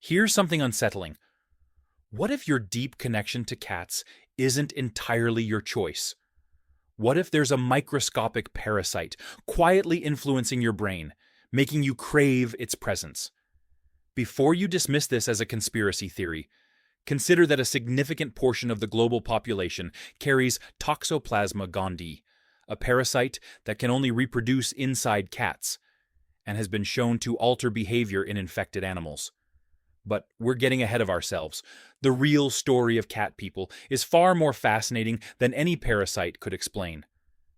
Here's something unsettling. What if your deep connection to cats isn't entirely your choice? What if there's a microscopic parasite quietly influencing your brain, making you crave its presence? Before you dismiss this as a conspiracy theory, consider that a significant portion of the global population carries Toxoplasma gondii, a parasite that can only reproduce inside cats and has been shown to alter behavior in infected animals. But we're getting ahead of ourselves. The real story of cat people is far more fascinating than any parasite could explain.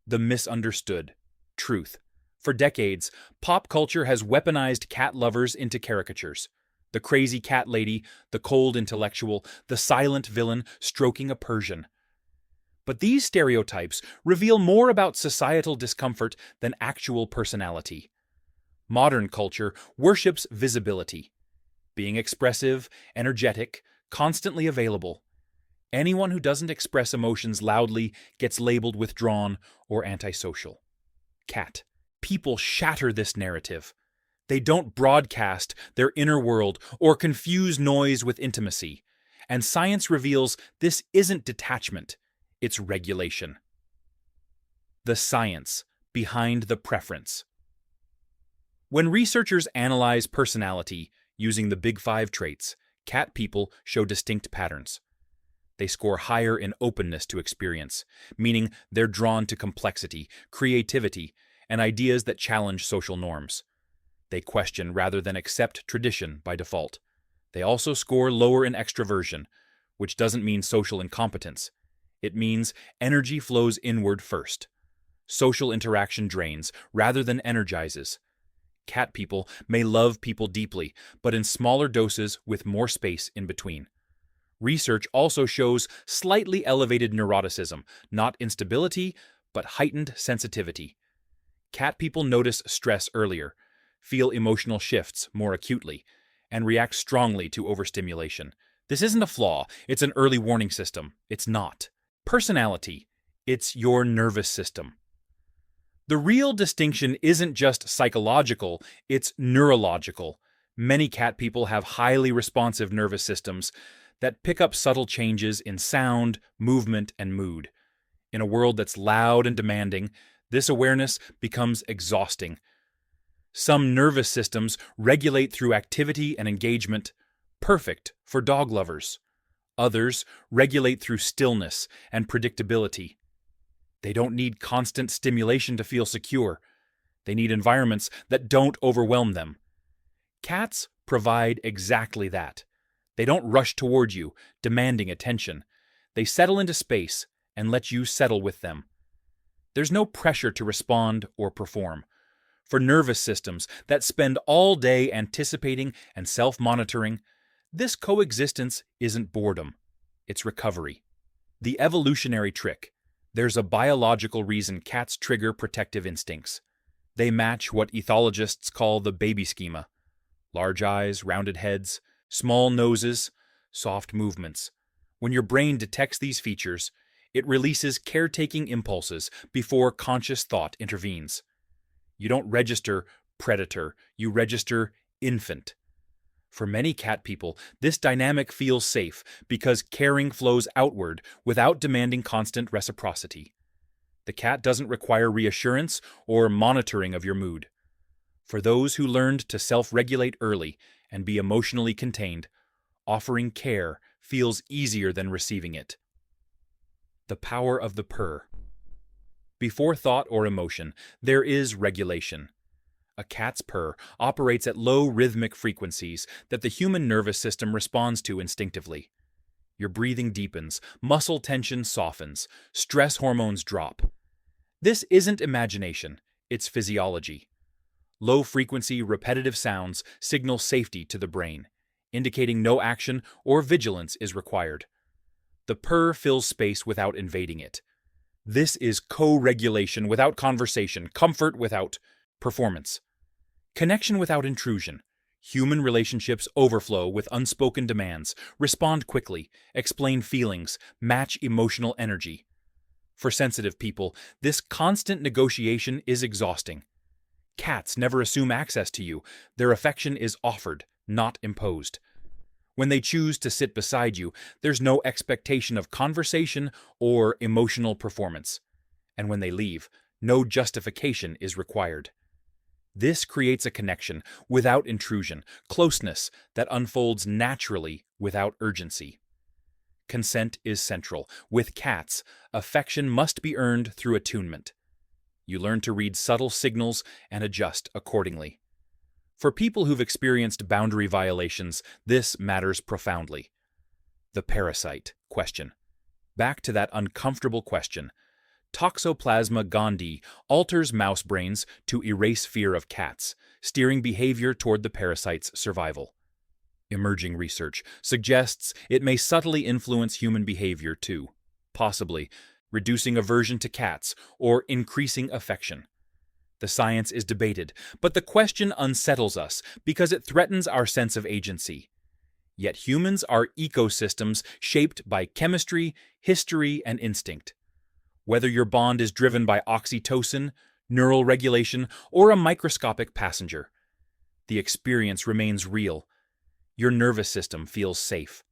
The misunderstood truth. For decades, pop culture has weaponized cat lovers into caricatures. The crazy cat lady, the cold intellectual, the silent villain stroking a Persian. But these stereotypes reveal more about societal discomfort than actual personality. Modern culture worships visibility. Being expressive, energetic, constantly available. Anyone who doesn't express emotions loudly gets labeled withdrawn or antisocial. Cat. People shatter this narrative. They don't broadcast their inner world or confuse noise with intimacy. And science reveals this isn't detachment, it's regulation. The science behind the preference. When researchers analyze personality using the Big Five traits, cat people show distinct patterns. They score higher in openness to experience, meaning they're drawn to complexity, creativity, and ideas that challenge social norms. They question rather than accept tradition by default. They also score lower in extroversion, which doesn't mean social incompetence. It means energy flows inward first. Social interaction drains rather than energizes. Cat people may love people deeply, but in smaller doses with more space in between. Research also shows slightly elevated neuroticism, not instability, but heightened sensitivity. Cat people notice stress earlier, feel emotional shifts more acutely, and react strongly to overstimulation. This isn't a flaw, it's an early warning system. It's not. Personality. It's your nervous system. The real distinction isn't just psychological, it's neurological. Many cat people have highly responsive nervous systems that pick up subtle changes in sound, movement, and mood. In a world that's loud and demanding, this awareness becomes exhausting. Some nervous systems regulate through activity and engagement, perfect for dog lovers. Others regulate through stillness and predictability. They don't need constant stimulation to feel secure. They need environments that don't overwhelm them. Cats provide exactly that. They don't rush toward you, demanding attention. They settle into space and let you settle with them. There's no pressure to respond or perform. For nervous systems that spend all day anticipating and self-monitoring, this coexistence isn't boredom, it's recovery. The evolutionary trick. There's a biological reason cats trigger protective instincts. They match what ethologists call the baby schema. Large eyes, rounded heads, small noses, soft movements. When your brain detects these features, it releases caretaking impulses before conscious thought intervenes. You don't register predator, you register infant. For many cat people, this dynamic feels safe because caring flows outward without demanding constant reciprocity. The cat doesn't require reassurance or monitoring of your mood. For those who learned to self-regulate early and be emotionally contained, offering care feels easier than receiving it. The power of the purr. Before thought or emotion, there is regulation. A cat's purr operates at low rhythmic frequencies that the human nervous system responds to instinctively. Your breathing deepens, muscle tension softens, stress hormones drop. This isn't imagination, it's physiology. Low-frequency, repetitive sounds signal safety to the brain, indicating no action or vigilance is required. The purr fills space without invading it. This is co-regulation without conversation, comfort without performance. Connection without intrusion. Human relationships overflow with unspoken demands, respond quickly, explain feelings, match emotional energy. For sensitive people, this constant negotiation is exhausting. Cats never assume access to you. Their affection is offered, not imposed. When they choose to sit beside you, there's no expectation of conversation or emotional performance. And when they leave, no justification is required. This creates a connection without intrusion, closeness that unfolds naturally without urgency. Consent is central. With cats, affection must be earned through attunement. You learn to read subtle signals and adjust accordingly. For people who've experienced boundary violations, this matters profoundly. The parasite question. Back to that uncomfortable question. Toxoplasma gondii alters mouse brains to erase fear of cats, steering behavior toward the parasite's survival. Emerging research suggests it may subtly influence human behavior too, possibly reducing aversion to cats or increasing affection. The science is debated, but the question unsettles us because it threatens our sense of agency. Yet humans are ecosystems shaped by chemistry, history, and instinct. Whether your bond is driven by oxytocin, neural regulation, or a microscopic passenger, the experience remains real. Your nervous system feels safe.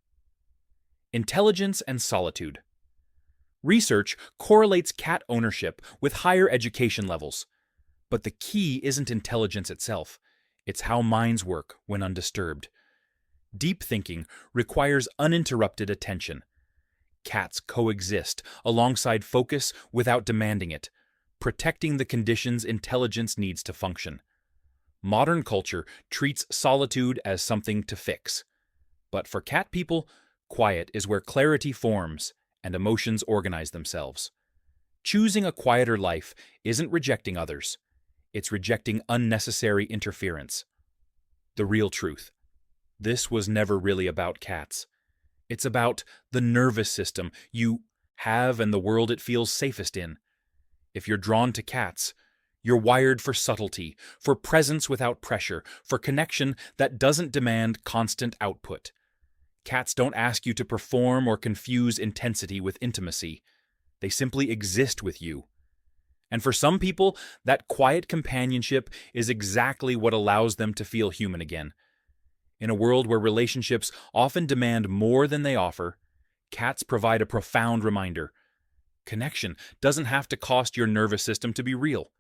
Intelligence and solitude. Research correlates cat ownership with higher education levels. But the key isn't intelligence itself, it's how minds work when undisturbed. Deep thinking requires uninterrupted attention. Cats coexist alongside focus without demanding it, protecting the conditions intelligence needs to function. Modern culture treats solitude as something to fix. But for cat people, quiet is where clarity forms and emotions organize themselves. Choosing a quieter life isn't rejecting others. It's rejecting unnecessary interference. The real truth. This was never really about cats. It's about the nervous system you have and the world it feels safest in. If you're drawn to cats, you're wired for subtlety, for presence without pressure, for connection that doesn't demand constant output. Cats don't ask you to perform or confuse intensity with intimacy. They simply exist with you. And for some people, that quiet companionship is exactly what allows them to feel human again. In a world where relationships often demand more than they offer, cats provide a profound reminder. Connection doesn't have to cost your nervous system to be real.